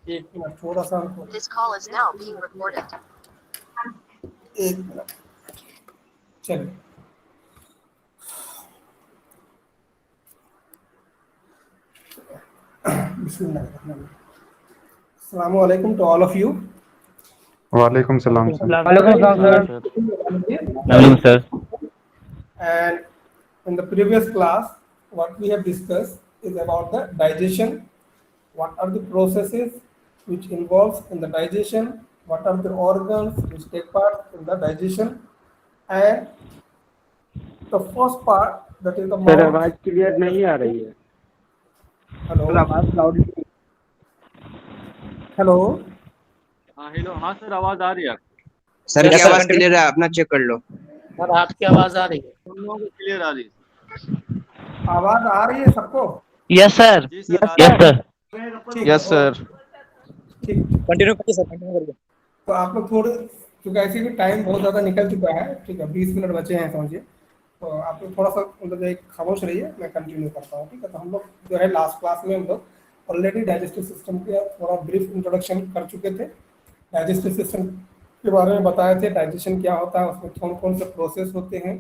एक मिनट थोड़ा सा हमको This call is now being recorded. एक मिनट चलिए। अस्सलामु अलैकुम to all of you. वालेकुम सलाम सर। वालेकुम sir. And in the previous class, what we have discussed is about the digestion. What are the processes which involves in the digestion? What are the organs which take part in the digestion? And the first part, that is the sir mouth. आवाज clear नहीं आ रही है। Hello. आवाज loud. Hello हाँ hello, हाँ sir आवाज आ रही है आपकी? सर की आवाज क्लियर है, अपना चेक कर लो। सर आपकी आवाज आ रही है? तुम लोगों को क्लियर आ रही है? आवाज आ रही है सबको? Yes sir. जी sir, yes sir. Yes sir. ठीक, कंटिन्यू करिए सर, कंटिन्यू करिए। तो आप लोग थोड़े, क्योंकि ऐसे भी टाइम बहुत ज़्यादा निकल चुका है, ठीक है, 20 मिनट बचे हैं समझिए, तो आप लोग थोड़ा सा मतलब एक खामोश रहिए, मैं कंटिन्यू करता हूँ, ठीक है। तो हम लोग जो है लास्ट क्लास में हम लोग ऑलरेडी डाइजेस्टिव सिस्टम के थोड़ा ब्रीफ इंट्रोडक्शन कर चुके थे। डाइजेस्टिव सिस्टम के बारे में बताए थे, डाइजेशन क्या होता है, उसमें कौन कौन से प्रोसेस होते हैं,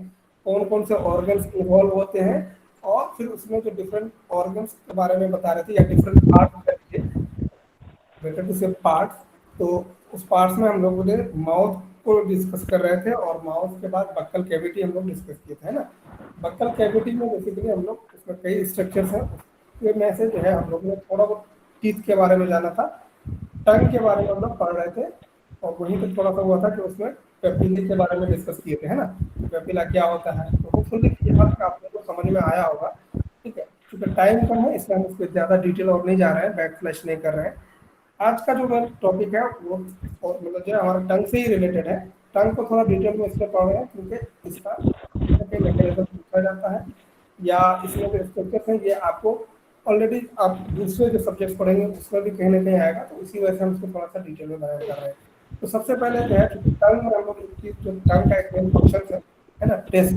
कौन कौन से ऑर्गन्स इन्वॉल्व होते हैं, और फिर उसमें जो डिफरेंट ऑर्गन्स के बारे में बता रहे थे या डिफरेंट पार्ट, बेटर टू से पार्ट। तो उस पार्ट्स में हम लोगों ने माउथ को डिस्कस कर रहे थे, और माउथ के बाद बक्कल कैविटी हम लोग डिस्कस किए थे, है ना। बक्कल कैविटी में बेसिकली हम लोग, उसमें कई स्ट्रक्चर्स हैं, उसके में से जो है हम लोग ने थोड़ा बहुत टीथ के बारे में जाना था, टंग के बारे में हम लोग पढ़ रहे थे, और वहीं पर थोड़ा सा हुआ था कि उसमें पेपिला के बारे में डिस्कस किए थे, है ना। पेपिला क्या होता है, तो होपफुली यहाँ तक आप लोग को समझ में आया होगा, ठीक है। क्योंकि टाइम कम है इसलिए हम उस पर ज़्यादा डिटेल और नहीं जा रहे हैं, बैक फ्लैश नहीं कर रहे हैं। आज का जो मेरा टॉपिक है वो मतलब जो है हमारा टंग से ही रिलेटेड है। टंग को थोड़ा डिटेल में इसलिए पढ़ रहे हैं क्योंकि इसका मैकेनिज्म पूछा जाता है, या इसमें जो स्ट्रक्चर है ये आपको ऑलरेडी आप दूसरे जो सब्जेक्ट पढ़ेंगे उसमें भी कहीं ना कहीं आएगा, तो इसी वजह से हम इसको थोड़ा सा डिटेल में बयान कर रहे हैं। तो सबसे पहले जो है टंग में हम लोग जो टंग का एक मेन फंक्शन है ना, टेस्ट।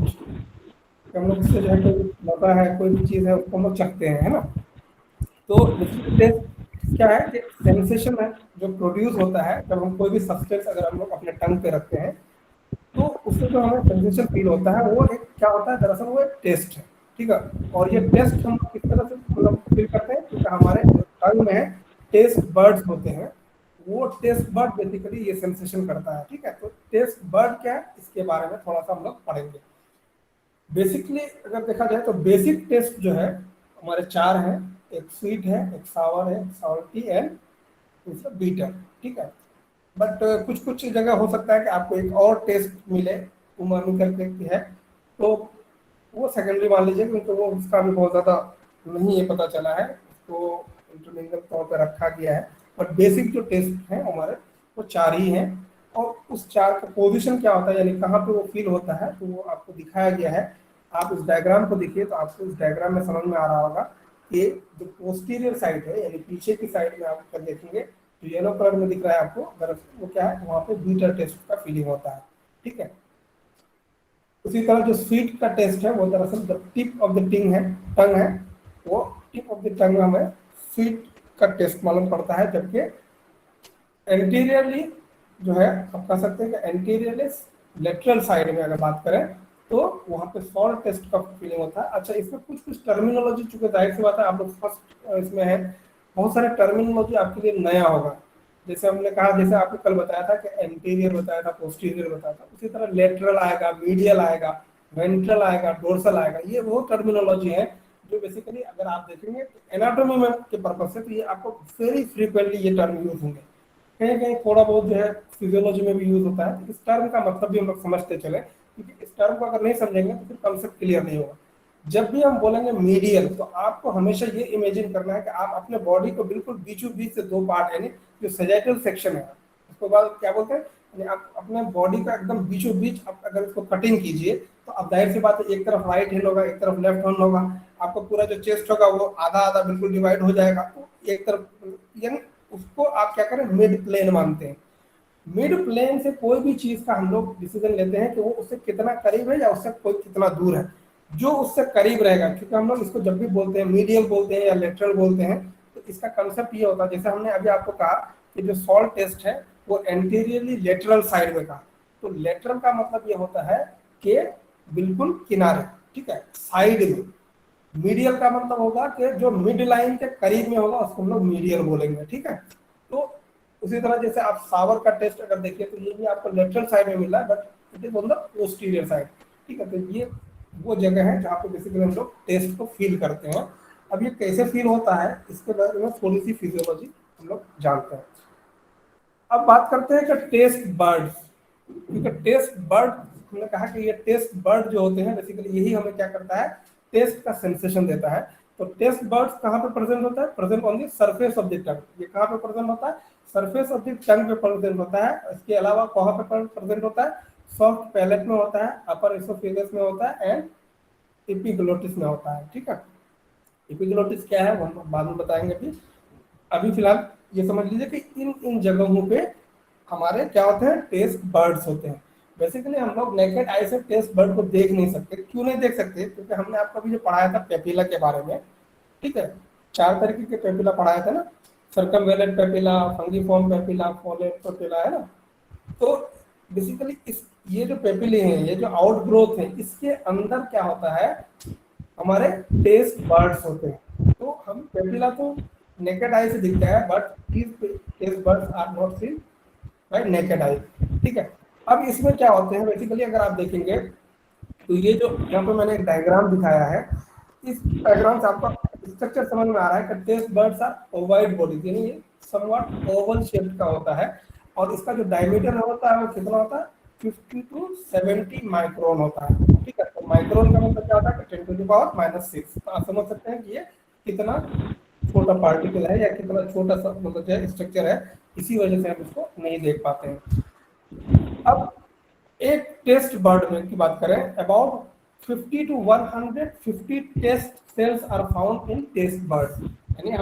हम लोग इससे जो है कोई लता है, कोई भी चीज़ है, उसको हम लोग चखते हैं, है ना। तो टेस्ट क्या है कि सेंसेशन है जो प्रोड्यूस होता है जब हम कोई भी सब्सटेंस अगर हम लोग अपने टंग पे रखते हैं, तो उससे जो हमें सेंसेशन फील होता है वो एक क्या होता है, दरअसल वो एक टेस्ट है, ठीक है। और ये टेस्ट हम किस तरह से मतलब फील करते हैं, क्योंकि हमारे टंग में टेस्ट बर्ड्स होते हैं, वो टेस्ट बर्ड बेसिकली ये सेंसेशन करता है, ठीक है। तो टेस्ट बर्ड क्या है इसके बारे में थोड़ा सा हम लोग पढ़ेंगे। बेसिकली अगर देखा जाए तो बेसिक टेस्ट जो है हमारे 4 हैं, एक स्वीट है, एक सावर है, सॉल्टी एंड दूसरा बीटर, ठीक है। बट कुछ कुछ जगह हो सकता है कि आपको एक और टेस्ट मिले, उमामी करके है, तो वो सेकेंडरी मान लीजिए, क्योंकि वो उसका भी बहुत ज़्यादा नहीं ये पता चला है, उसको इंटरमिंगल तौर पर रखा गया है। बट बेसिक जो टेस्ट हैं हमारे वो 4 ही हैं, और उस 4 का पोजिशन क्या होता है, यानी कहाँ पे वो फील होता है, तो वो आपको दिखाया गया है। आप इस डायग्राम को देखिए तो आपको इस डायग्राम में समझ में आ रहा होगा कि जो पोस्टीरियर साइड है यानी पीछे की साइड में आप देखेंगे तो येलो कलर में दिख रहा है आपको, दरअसल वो क्या है, वहाँ पे बीटर टेस्ट का फीलिंग होता है, ठीक है। उसी तरह जो स्वीट का टेस्ट है वो दरअसल द टिप ऑफ द टिंग है, टंग है, वो टिप ऑफ द टंग हमें स्वीट का टेस्ट मालूम पड़ता है, जबकि एंटीरियरली जो है आप कह सकते हैं कि एंटीरियरली लेटरल साइड में अगर बात करें तो वहाँ पे सॉल्ट टेस्ट का फीलिंग होता है। अच्छा, इसमें कुछ कुछ टर्मिनोलॉजी, चूंकि जाहिर सी बात है आप लोग फर्स्ट इसमें है, बहुत सारे टर्मिनोलॉजी आपके लिए नया होगा। जैसे हमने कहा, जैसे आपको कल बताया था कि एंटीरियर बताया था, पोस्टीरियर बताया था, उसी तरह लेटरल आएगा, मीडियल आएगा, वेंट्रल आएगा, डोर्सल आएगा। ये वो टर्मिनोलॉजी है जो बेसिकली अगर आप देखेंगे एनाटॉमी में के पर्पज से तो ये आपको वेरी फ्रीक्वेंटली ये टर्म यूज होंगे, कहीं कहीं थोड़ा बहुत जो है फिजियोलॉजी में भी यूज होता है। तो इस टर्म का मतलब भी हम लोग समझते चले, क्योंकि इस टर्म को अगर नहीं समझेंगे तो फिर कंसेप्ट क्लियर नहीं होगा। जब भी हम बोलेंगे मीडियल, तो आपको हमेशा ये इमेजिन करना है कि आप अपने बॉडी को बिल्कुल बीचों बीच से 2 पार्ट, यानी जो सैजिटल सेक्शन है उसको बाद क्या बोलते हैं, यानी आप अपने बॉडी का एकदम बीचों बीच आप अगर उसको कटिंग कीजिए तो अब जाहिर सी बात है एक तरफ राइट हैंड होगा, एक तरफ लेफ्ट हैंड होगा, आपको पूरा जो चेस्ट होगा वो आधा आधा बिल्कुल डिवाइड हो जाएगा। तो एक तरफ, यानी उसको आप क्या करें, मिड प्लेन मानते हैं। मिड प्लेन से कोई भी चीज का हम लोग डिसीजन लेते हैं कि वो उससे कितना करीब है या उससे कोई कितना दूर है। जो उससे करीब रहेगा, क्योंकि हम लोग इसको जब भी बोलते हैं मीडियल बोलते हैं या लेटरल बोलते हैं, तो तो इसका कंसेप्ट ये होता है, जैसे हमने अभी आपको कहा कि जो सॉल्ट टेस्ट है वो एंटीरियरली लेटरल साइड में कहा, तो लेटरल का मतलब ये होता है कि बिल्कुल किनारे, ठीक है, साइड में। मीडियल का मतलब होगा कि जो मिड लाइन के करीब में होगा उसको हम लोग मीडियल बोलेंगे, ठीक है। तो उसी तरह जैसे आप सावर का टेस्ट अगर देखिए तो ये भी आपको लेटरल साइड में मिला है, but it is on the posterior side, ठीक है। तो ये वो जगह है जहाँ पे बेसिकली हम लोग टेस्ट को फील करते हैं। अब ये कैसे फील होता है इसके बारे में थोड़ी सी फिजियोलॉजी हम लोग जानते हैं। अब बात करते हैं कि टेस्ट बर्ड्स, क्योंकि टेस्ट बर्ड, हमने कहा कि ये टेस्ट बर्ड जो होते हैं बेसिकली यही हमें क्या करता है, टेस्ट का सेंसेशन देता है। तो टेस्ट बर्ड्स कहाँ पे प्रेजेंट होता है, present on the surface of the tongue. ये कहाँ पे प्रेजेंट होता है, सरफेस ऑफ द टंग पे प्रेजेंट होता है। इसके अलावा कहाँ पे प्रेजेंट होता है, सॉफ्ट पैलेट में होता है, अपर एसोफेगस में होता है एंड एपिग्लोटिस में होता है, ठीक है। एपिग्लोटिस क्या है वो हम बाद में बताएंगे। अभी फिलहाल ये समझ लीजिए कि इन जगहों पे हमारे क्या होते हैं, टेस्ट बर्ड्स होते हैं। बेसिकली हम लोग नेकेड आई से टेस्ट बर्ड को देख नहीं सकते। क्यों नहीं देख सकते, क्योंकि हमने आपको अभी जो पढ़ाया था पेपिला के बारे में, ठीक है, 4 तरीके के पेपिला पढ़ाया था ना, सर्कमवेलेंट पेपिला, फंगीफॉर्म पेपिला, फोलेट पेपिला, है ना। तो बेसिकली इस ये जो पेपिले हैं, ये जो आउट ग्रोथ है, इसके अंदर क्या होता है, हमारे टेस्ट बर्ड्स होते हैं। तो हम पेपिला तो नेकेड आई से दिखता है, but these taste buds are not seen by naked eye, ठीक है। अब इसमें क्या होते हैं बेसिकली, अगर आप देखेंगे तो ये जो यहाँ पे मैंने एक डायग्राम दिखाया है, इस डायग्राम से आपका स्ट्रक्चर समझ में आ रहा है कि taste buds are oval body, यानी ये समवट ओवल शेप का होता है, और इसका जो डायमीटर होता है वो कितना होता है, 50 to 70 माइक्रोन होता है, ठीक है। तो माइक्रोन का मतलब क्या होता है, 10⁻⁶। तो आप समझ सकते हैं कि ये कितना छोटा पार्टिकल है या कितना छोटा सा मतलब जो स्ट्रक्चर है, इसी वजह से हम इसको नहीं देख पाते हैं। अब एक टेस्ट बर्ड में की बात करें, about 50 to 150 taste cells are found in taste bud. यानी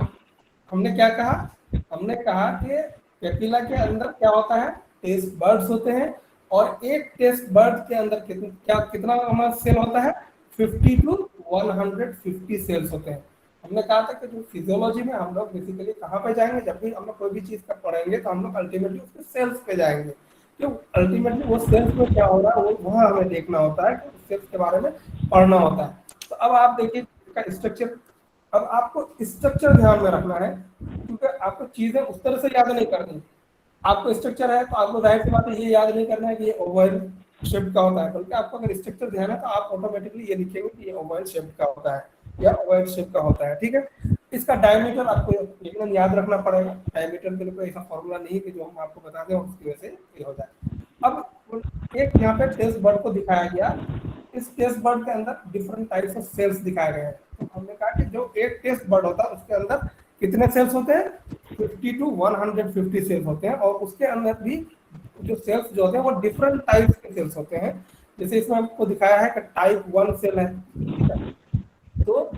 हमने क्या कहा, हमने कहा कि पेपिला के अंदर क्या होता है, टेस्ट बर्ड्स होते हैं, और एक टेस्ट बर्ड के अंदर कितना हमारा सेल होता है, 50 to 150 सेल्स होते हैं। हमने कहा था कि जो फिजियोलॉजी में हम लोग बेसिकली कहाँ पे जाएंगे, जब भी हम लोग कोई भी चीज का पढ़ेंगे तो हम लोग अल्टीमेटली उसके सेल्स पे जाएंगे। क्यों, अल्टीमेटली वो सेल्स में क्या हो रहा है वो वहाँ हमें देखना होता है, सेल्स के बारे में पढ़ना होता है। तो अब आप देखिए इसका स्ट्रक्चर, अब आपको स्ट्रक्चर ध्यान में रखना है, क्योंकि आपको चीजें उस तरह से याद नहीं करनी। आपको स्ट्रक्चर है तो आपको जाहिर सी बात है ये याद नहीं करना है कि ये ओवल शेप का होता है, बल्कि आपको अगर स्ट्रक्चर ध्यान है तो आप ऑटोमेटिकली ये लिखेंगे कि ये ओवल शेप का होता है या ओवल शेप का होता है, ठीक है। इसका डायमीटर आपको एकदम याद रखना पड़ेगा। डायमीटर के लिए कोई ऐसा फॉर्मूला नहीं है कि जो हम आपको बता दें उसकी वजह से ये हो जाए। अब एक यहाँ पे टेस्ट बर्ड को दिखाया गया, इस टेस्ट बर्ड के अंदर डिफरेंट टाइप्स ऑफ सेल्स दिखाए गए हैं। तो हमने कहा कि जो एक टेस्ट बर्ड होता है उसके अंदर कितने सेल्स होते हैं, 50 to 150 सेल्स होते हैं, और उसके अंदर भी जो सेल्स जो होते हैं वो डिफरेंट टाइप्स के सेल्स होते हैं। जैसे इसमें आपको दिखाया है कि टाइप 1 सेल है, ठीक है। तो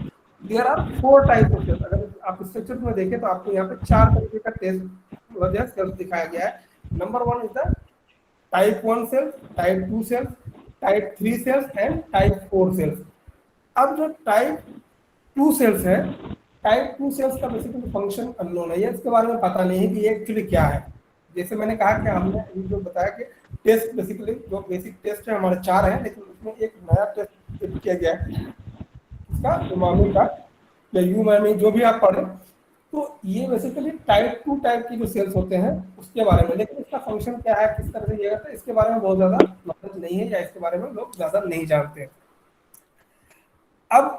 there are 4 type of cells. अगर आप स्ट्रक्चर में देखें तो आपको यहाँ पे 4 तरीके का टेस्ट वजह सेल्स दिखाया गया है। Number 1 is the type 1 cells, type 2 cells, type 3 cells and type 4 cells. अब जो टाइप 2 सेल्स है, टाइप 2 सेल्स का बेसिकली फंक्शन अननोन है, इसके बारे में पता नहीं है कि ये एक्चुअली क्या है। जैसे मैंने कहा कि हमने अभी जो बताया कि टेस्ट बेसिकली जो बेसिक टेस्ट है हमारे 4 हैं, लेकिन उसमें एक नया टेस्ट किया गया है इसका उमामी का या यूमामी, जो भी आप पढ़ें। तो ये बेसिकली टाइप 2 टाइप की जो सेल्स होते हैं उसके बारे में, लेकिन इसका फंक्शन क्या है, किस तरह से ये करता है, इसके बारे में बहुत ज्यादा नॉलेज नहीं है या इसके बारे में लोग ज्यादा नहीं जानते। अब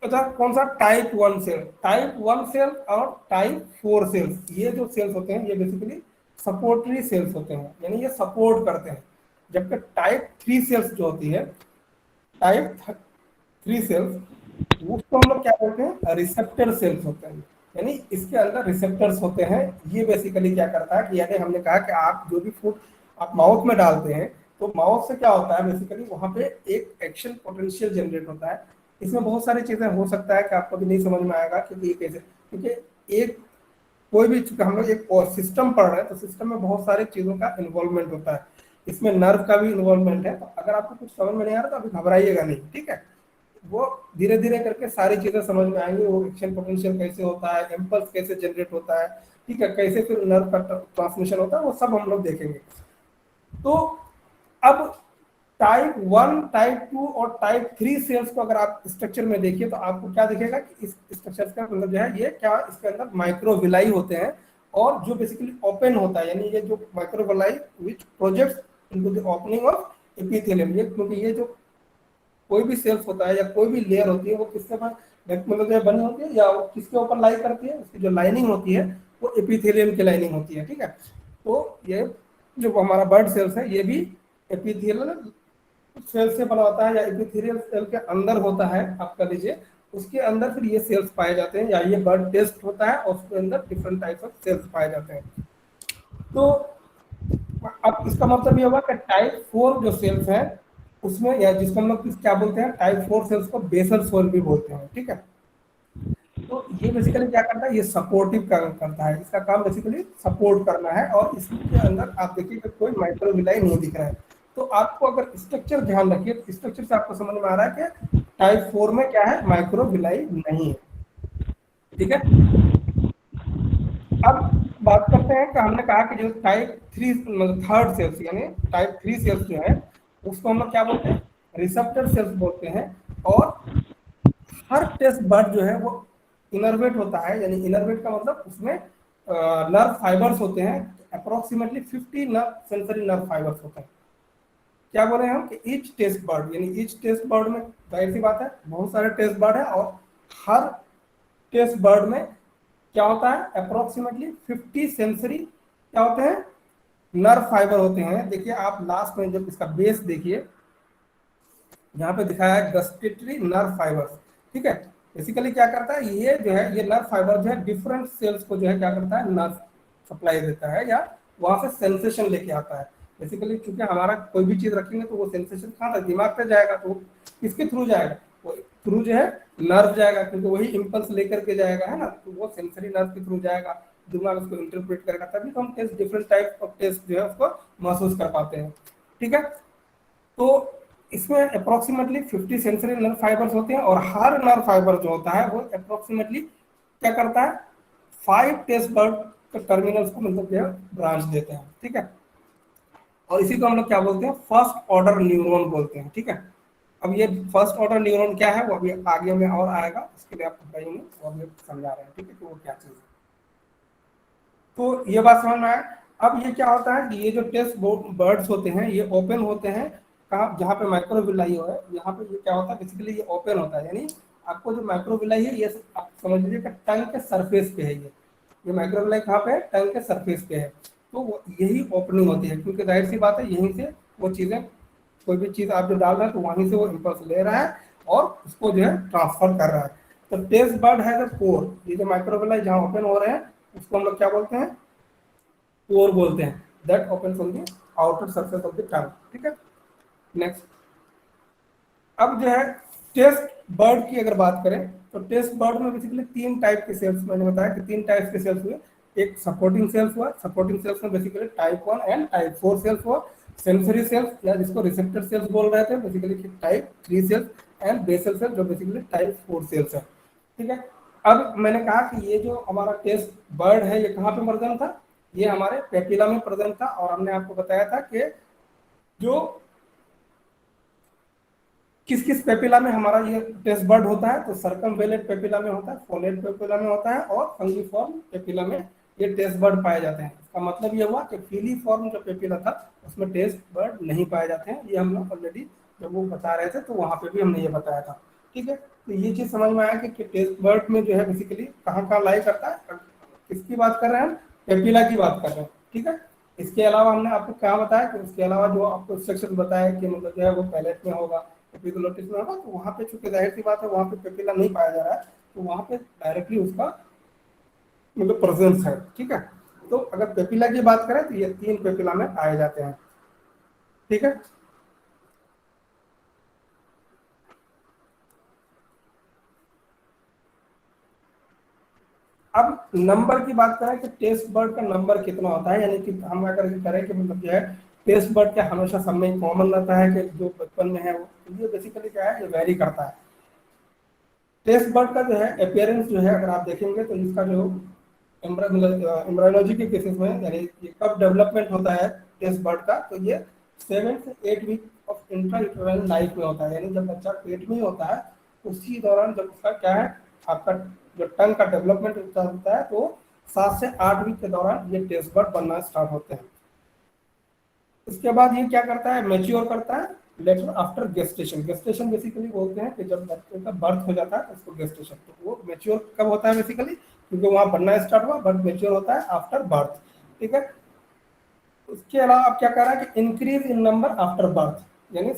अच्छा, कौन सा टाइप 1 सेल, टाइप 1 सेल और टाइप 4 सेल्स, ये जो सेल्स होते हैं ये बेसिकली सपोर्टरी सेल्स होते हैं, यानी ये सपोर्ट करते हैं। जबकि टाइप 3 सेल्स जो होती है, टाइप 3 सेल्स उसको हम लोग क्या बोलते हैं, रिसेप्टर सेल्स होते हैं, यानी इसके अंदर रिसेप्टर्स होते हैं। ये बेसिकली क्या करता है कि यानी हमने कहा कि आप जो भी फूड आप माउथ में डालते हैं तो माउथ से क्या होता है, बेसिकली वहाँ पे एक एक्शन पोटेंशियल जनरेट होता है। इसमें बहुत सारी चीजें हो सकता है कि आपको भी नहीं समझ में आएगा क्योंकि ये कैसे, क्योंकि एक कोई भी हम लोग एक सिस्टम पढ़ रहे हैं तो सिस्टम में बहुत सारी चीजों का इन्वॉल्वमेंट होता है। इसमें नर्व का भी इन्वॉल्वमेंट है। तो अगर आपको कुछ समझ में नहीं आ रहा तो अभी घबराइएगा नहीं, ठीक है। वो धीरे धीरे करके सारी चीजें समझ में आएंगी, वो एक्शन पोटेंशियल कैसे होता है, इम्पल्स कैसे जनरेट होता है, ठीक है, कैसे फिर नर्व का ट्रांसमिशन होता है, वो सब हम लोग देखेंगे। तो अब टाइप 1, टाइप 2 और टाइप 3 सेल्स को अगर आप स्ट्रक्चर में देखिए तो आपको क्या दिखेगा कि इस स्ट्रक्चर का मतलब जो है ये क्या, इसके अंदर माइक्रोविलाई होते हैं और जो बेसिकली ओपन होता है, यानी ये जो microvilli which projects into the opening of epithelium, ये क्योंकि ये जो कोई भी सेल्स होता है या कोई भी लेयर होती है वो किसके पर मतलब जो बनी होती है या वो किसके ऊपर लाई करती है, उसकी जो लाइनिंग होती है वो एपिथेलियम की लाइनिंग होती है, ठीक है। तो ये जो हमारा बर्ड सेल्स है ये भी एपिथेलियल सेल से बना होता है या एपिथेलियल सेल के अंदर होता है, आप कह लीजिए उसके अंदर फिर ये सेल्स पाए जाते हैं, या ये बर्ड टेस्ट होता है और उसके अंदर डिफरेंट टाइप्स ऑफ सेल्स पाए जाते हैं। तो अब इसका मतलब ये होगा कि टाइप 4 जो सेल्स है उसमें, या जिसको हम लोग क्या बोलते हैं, टाइप 4 सेल्स को बेसल सेल भी बोलते हैं, ठीक है। तो ये बेसिकली क्या करता है, ये सपोर्टिव काम करता है, इसका काम बेसिकली सपोर्ट करना है, और इसके अंदर आप देखिए कि कोई माइक्रोविलाई नहीं दिख रहा है। तो आपको अगर स्ट्रक्चर ध्यान रखिए तो स्ट्रक्चर से आपको समझ में आ रहा है कि टाइप 4 में क्या है, माइक्रोविलाई नहीं है, ठीक है। अब बात करते हैं कि हमने कहा कि जो टाइप 3 मतलब थर्ड सेल्स यानी टाइप 3 सेल्स जो है उसको हम लोग क्या बोलते हैं, रिसेप्टर सेल्स बोलते हैं। और हर टेस्ट बर्ड जो है वो इनर्वेट होता है, यानी इनर्वेट का मतलब उसमें नर्व फाइबर्स होते हैं, approximately 50 nerve sensory nerve fibres होते हैं। क्या बोले हम कि ईच टेस्ट बर्ड, यानी ईच टेस्ट बर्ड में जाहिर सी बात है बहुत सारे टेस्ट बर्ड है, और हर टेस्ट बर्ड में क्या होता है, अप्रोक्सीमेटली 50 सेंसरी क्या होते हैं, नर्व फाइबर होते हैं। देखिए आप लास्ट में जब इसका बेस देखिए यहाँ पे दिखाया है गस्टेटरी नर्व फाइबर्स, ठीक है। बेसिकली क्या करता है, ये जो है ये नर्व फाइबर जो है डिफरेंट सेल्स को जो है क्या करता है, नर्व सप्लाई देता है या वहां से सेंसेशन लेके आता है। बेसिकली क्योंकि हमारा कोई भी चीज रखेंगे तो वो सेंसेशन कहाँ तक, दिमाग पे जाएगा, तो किसके थ्रू जाएगा, वो थ्रू जो है नर्व जाएगा, क्योंकि वही इम्पल्स लेकर के जाएगा, है ना, तो वो सेंसरी नर्व के थ्रू जाएगा, दिमाग उसको इंटरप्रेट करेगा, तभी तो हम taste different type of taste जो है उसको महसूस कर पाते हैं, ठीक है। तो इसमें अप्रोक्सीमेटली 50 सेंसरी नर्व फाइबर्स होते हैं, और हर नर्व फाइबर जो होता है वो अप्रोक्सीमेटली क्या करता है, 5 टेस्ट बर्ड के टर्मिनल्स को मतलब जो है ब्रांच देते हैं, ठीक है। और इसी को हम लोग क्या बोलते हैं, फर्स्ट ऑर्डर न्यूरॉन बोलते हैं, ठीक है। अब ये फर्स्ट ऑर्डर न्यूरॉन क्या है वो अभी आगे में और आएगा, इसके लिए आपको बताएंगे और हम समझा रहे हैं, ठीक है, कि वो क्या चीज है। तो ये बात समझ में आया। अब ये क्या होता है कि ये जो टेस्ट बर्ड्स होते हैं ये ओपन होते हैं, कहाँ, जहाँ पे माइक्रोविलाई हो है, यहाँ पे ये क्या होता है, बेसिकली ये ओपन होता है, यानी आपको जो माइक्रोविलाई है ये आप समझ लीजिए कि टंग के सरफेस पे है, ये माइक्रोविलाई कहाँ पे है, टंग के सरफेस पे है। तो यही ओपनिंग होती है, क्योंकि जाहिर सी बात है यहीं से वो चीजें, कोई भी चीज आप जो डाल रहे हैं तो वहीं से वो इम्पल्स ले रहा है और उसको जो है ट्रांसफर कर रहा है। तो टेस्ट बर्ड है द पोर, ये जो माइक्रोविलाई जहाँ ओपन हो रहे हैं उसको हम लोग क्या बोलते हैं, पोर बोलते हैं, that opens on the outer surface of the tongue, ठीक है। नेक्स्ट, अब जो है टेस्ट बर्ड की अगर बात करें तो टेस्ट बर्ड में बेसिकली 3 टाइप के सेल्स, मैंने बताया कि 3 टाइप के सेल्स हुए। एक सपोर्टिंग सेल्स हुआ, सपोर्टिंग सेल्स में basically type 1 and type 4 cells हुआ। सेंसरी सेल्स या जिसको रिसेप्टर सेल्स बोल रहे थे basically type 3 cells, and basal cells जो बेसिकली टाइप 4 सेल्स है, ठीक है। अब मैंने कहा कि ये जो हमारा टेस्ट बर्ड है ये कहाँ पे प्रेजेंट था, ये हमारे पेपिला में प्रेजेंट था, और हमने आपको बताया था कि जो किस किस पेपिला में हमारा ये टेस्ट बर्ड होता है, तो सर्कमवेलेंट पेपिला में होता है, फोनेट पेपिला में होता है, और फंगीफॉर्म पेपिला में ये टेस्ट बर्ड पाए जाते हैं। इसका मतलब ये हुआ कि फीलीफॉर्म जो पेपिला था उसमें टेस्ट बर्ड नहीं पाए जाते हैं, ये हम लोग ऑलरेडी जब वो बता रहे थे तो वहाँ पे भी हमने ये बताया था, ठीक है। तो ये चीज समझ में आया कि टेस्ट बर्ड में जो है बेसिकली कहाँ कहाँ लाई करता है, किसकी बात कर रहे हैं हम, पेपिला की बात कर रहे हैं, ठीक है। इसके अलावा हमने आपको क्या बताया कि उसके अलावा जो आपको इंस्ट्रक्शन बताया कि मतलब जो है वो पैलेट में होगा, एपिग्लोटिस में होगा, तो वहाँ पे चूंकि जाहिर सी बात है वहाँ पे पेपिला नहीं पाया जा रहा है, तो वहाँ पे डायरेक्टली उसका मतलब प्रेजेंस है, ठीक है। तो अगर पेपिला की बात करें तो ये 3 पेपिला में पाए जाते हैं, ठीक है। अब नंबर की बात करें कि टेस्ट बर्ड का नंबर कितना होता है, यानी कि हम अगर करें कि मतलब जो है टेस्ट बर्ड क्या हमेशा सब में कॉमन रहता है कि जो बचपन में है वो, ये बेसिकली क्या है, ये वेरी करता है। टेस्ट बर्ड का जो है अपियरेंस जो है अगर आप देखेंगे तो इसका जो एम्ब्रायोलॉजी के केसेस में यानी ये कब डेवलपमेंट होता है टेस्ट बर्ड का, तो ये 7 से 8 वीक ऑफ इंट्रायूटेराइन लाइफ में होता है, यानी जब बच्चा पेट में ही होता है उसी दौरान जब उसका क्या है आपका जो टंग का डेवलपमेंट होता है तो 7 से 8 वीक के दौरान ये टेस्ट बर्ड बनना स्टार्ट होते हैं। इसके बाद ये क्या करता है, मैच्योर करता है later after gestation. Gestation basically बोलते हैं कि जब बच्चे का बर्थ हो जाता है उसको गेस्टेशन, तो वो मैच्योर कब होता है बेसिकली, क्योंकि वहाँ बनना स्टार्ट हुआ, बट मैच्योर होता है आफ्टर बर्थ। ठीक है, उसके अलावा आप क्या कह रहा है कि increase in number after birth, यानी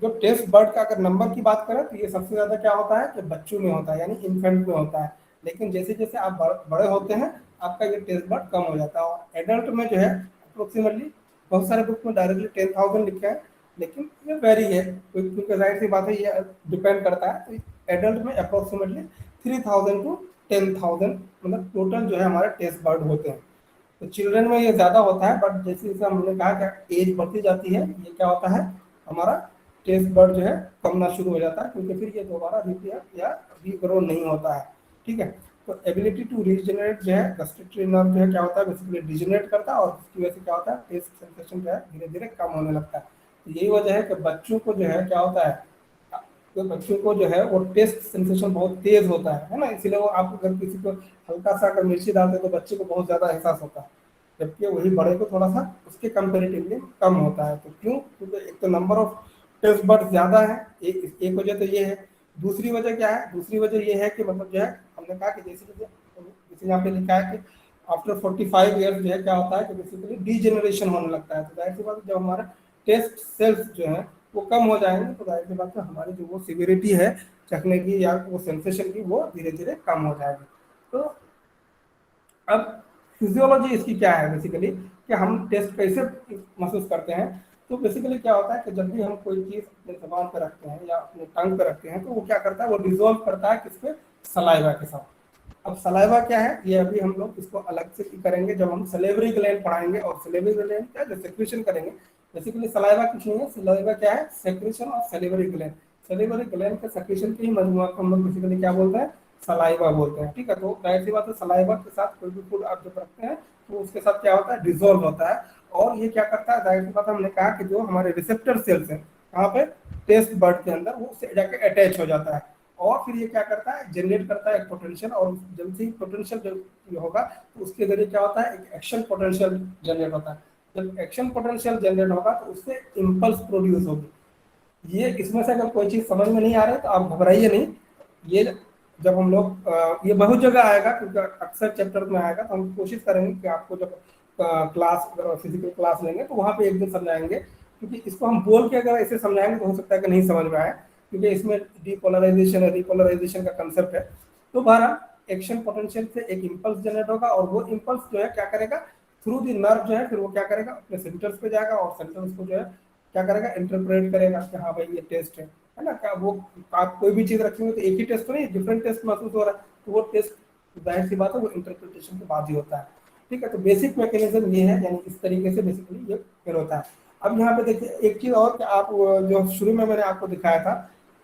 जो टेस्ट बर्ड का अगर नंबर की बात करें तो ये सबसे ज्यादा क्या होता है कि बच्चों में होता है, यानी इन्फेंट में होता है, लेकिन जैसे जैसे आप बड़े होते हैं आपका ये टेस्ट बर्ड कम हो जाता है। और एडल्ट में जो है अप्रोक्सीमेटली बहुत सारे बुक में डायरेक्टली 10,000 लिखा है, लेकिन ये वेरी है क्योंकि जाहिर सी बात है ये डिपेंड करता है। तो एडल्ट में अप्रोक्सीमेटली 3,000 टू 10,000 मतलब टोटल जो है हमारे टेस्ट बर्ड होते हैं। तो चिल्ड्रन में ये ज़्यादा होता है, बट जैसे जैसे हमने कहा कि एज बढ़ती जाती है ये क्या होता है हमारा टेस्ट बर्ड जो है कमना शुरू हो जाता है, क्योंकि फिर ये दोबारा रिपेयर या रीग्रो नहीं होता है। ठीक है, तो एबिलिटी टू रीजनरेट जो है गस्टेटरी नर्व जो है क्या होता है बेसिकली डिजनरेट करता है, और उसकी वजह से क्या होता है टेस्ट सेंसेशन जो है धीरे धीरे कम होने लगता है। तो यही वजह है कि बच्चों को जो है क्या होता है, तो बच्चों को जो है वो टेस्ट सेंसेशन बहुत तेज होता है ना, इसलिए वो आप अगर किसी को हल्का सा अगर मिर्ची डालते तो बच्चे को बहुत ज़्यादा एहसास होता है, जबकि वही बड़े को थोड़ा सा उसके कंपेरेटिवली कम होता है। तो क्यों, क्योंकि एक तो नंबर ऑफ टेस्ट बर्ड ज़्यादा है, एक वजह तो ये है। दूसरी वजह क्या है, दूसरी वजह ये है कि मतलब जो है हमने कहा कि जैसे यहाँ पे लिखा है कि आफ्टर 45 ईयर्स जो है क्या होता है कि बेसिकली डीजेनरेशन होने लगता है। तो जाहिर सी बात है जब हमारा टेस्ट सेल्स जो है वो कम हो जाएंगे तो जाहिर सी बात है हमारी जो वो सिविरिटी है चखने की या वो सेंसेशन की वो धीरे धीरे कम हो जाएगी। तो अब फिजियोलॉजी इसकी क्या है बेसिकली कि हम टेस्ट कैसे महसूस करते हैं। तो बेसिकली क्या होता है कि जब भी हम कोई चीज़ अपने जबान पर रखते हैं या अपने टंग पर रखते हैं तो वो क्या करता है, वो डिजोल्व करता है किस पे, सलाइवा के साथ। अब सलाइवा क्या है ये अभी हम लोग इसको अलग से करेंगे जब हम सलेवरी ग्लैंड पढ़ाएंगे। और सलेवरी ग्लैंड क्या है, सेक्रेशन करेंगे। बेसिकली सलाइवा कुछ नहीं है, सलाइवा क्या है, सेक्रेशन और सलेवरी ग्लैंड। सलेवरी ग्लैंड के सेक्रेशन के ही मजमूआ को हम लोग बेसिकली क्या बोलते हैं, सलाइवा बोलते हैं। ठीक है, तो जाहिर सी बात है सलाइवा के साथ कोई भी फूड आप जब रखते हैं तो उसके साथ क्या होता है, डिजोल्व होता है। और ये क्या करता है, जाहिर सी बात हमने कहा कि जो हमारे रिसेप्टर सेल्स हैं कहाँ पे, टेस्ट बर्ड के अंदर, वो उससे जाके अटैच हो जाता है। और फिर ये क्या करता है, जनरेट करता है एक पोटेंशियल, और जब से पोटेंशियल जब होगा तो उसके जरिए क्या होता है, एक एक्शन पोटेंशियल जनरेट होता है। जब एक्शन पोटेंशियल जनरेट होगा तो उससे इम्पल्स प्रोड्यूस होगी। ये इसमें से अगर कोई चीज़ समझ में नहीं आ रही तो आप घबराइए नहीं, ये जब हम लोग ये बहुत जगह आएगा क्योंकि अक्सर चैप्टर में आएगा, तो हम कोशिश करेंगे कि आपको जब क्लास अगर फिजिकल क्लास लेंगे तो वहाँ पे एक दिन समझाएंगे, क्योंकि इसको हम बोल के अगर ऐसे समझाएंगे तो हो सकता है कि नहीं समझ में आए, क्योंकि इसमें डीपोलराइजेशन और रिपोलराइजेशन का कंसेप्ट है। तो बहरहाल एक्शन पोटेंशियल से एक इम्पल्स जनरेट होगा, और वो इम्पल्स जो है क्या करेगा, थ्रू द नर्व जो है फिर वो क्या करेगा, अपने सेंटर्स पे जाएगा, और सेंटर्स को जो है क्या करेगा, इंटरप्रेट करेगा कि हाँ भाई ये टेस्ट है ना। क्या वो आप कोई भी चीज़ रखेंगे तो एक ही टेस्ट तो नहीं, डिफरेंट टेस्ट महसूस हो रहा है, तो वो टेस्ट जाहिर सी बात है वो इंटरप्रिटेशन के बाद ही होता है। ठीक है, तो बेसिक मैकेनिज्म ये है, यानी इस तरीके से बेसिकली ये फिर होता है। अब यहाँ पे देखिए एक चीज़ और कि आप जो शुरू में मैंने आपको दिखाया था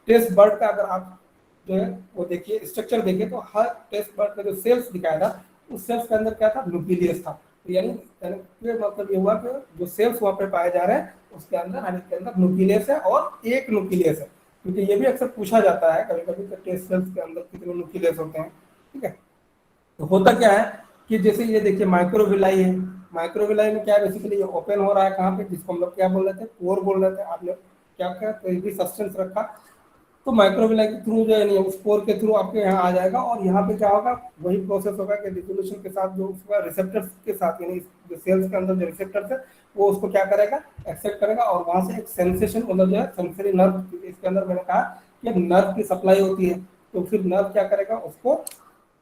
टेस्ट बर्ड का, अगर आप जो है वो देखिए स्ट्रक्चर देखिए तो हर टेस्ट बर्ड का जो सेल्स दिखाया था उस सेल्स के अंदर क्या था, न्यूक्लियस था। तो यानी मतलब ये हुआ कि जो सेल्स वहाँ पे पाए जा रहे हैं उसके अंदर न्यूक्लियस है, और एक न्यूक्लियस है, क्योंकि ये भी अक्सर पूछा जाता है कभी कभी टेस्ट सेल्स के अंदर कितने न्यूक्लियस होते हैं। ठीक है, तो होता क्या है कि जैसे ये देखिए माइक्रोविलाई है, माइक्रोविलाई में क्या है बेसिकली ये ओपन हो रहा है कहाँ पे, जिसको हम लोग क्या बोल रहे थे, पोर बोल रहे थे। आपने क्या क्या कोई भी सब्सटेंस रखा तो माइक्रोविलाई के थ्रू जो है उस पोर के थ्रू आपके यहाँ आ जाएगा, और यहाँ पे क्या होगा, वही प्रोसेस होगा कि डिसोल्यूशन के साथ जो उसका रिसेप्टर्स के साथ, यानी जो सेल्स के अंदर जो रिसेप्टर्स है वो उसको क्या करेगा, एक्सेप्ट करेगा, और वहाँ से एक सेंसेशन मतलब जो है सेंसरी नर्व, इसके अंदर मैंने कहा कि नर्व की सप्लाई होती है, तो फिर नर्व क्या करेगा उसको,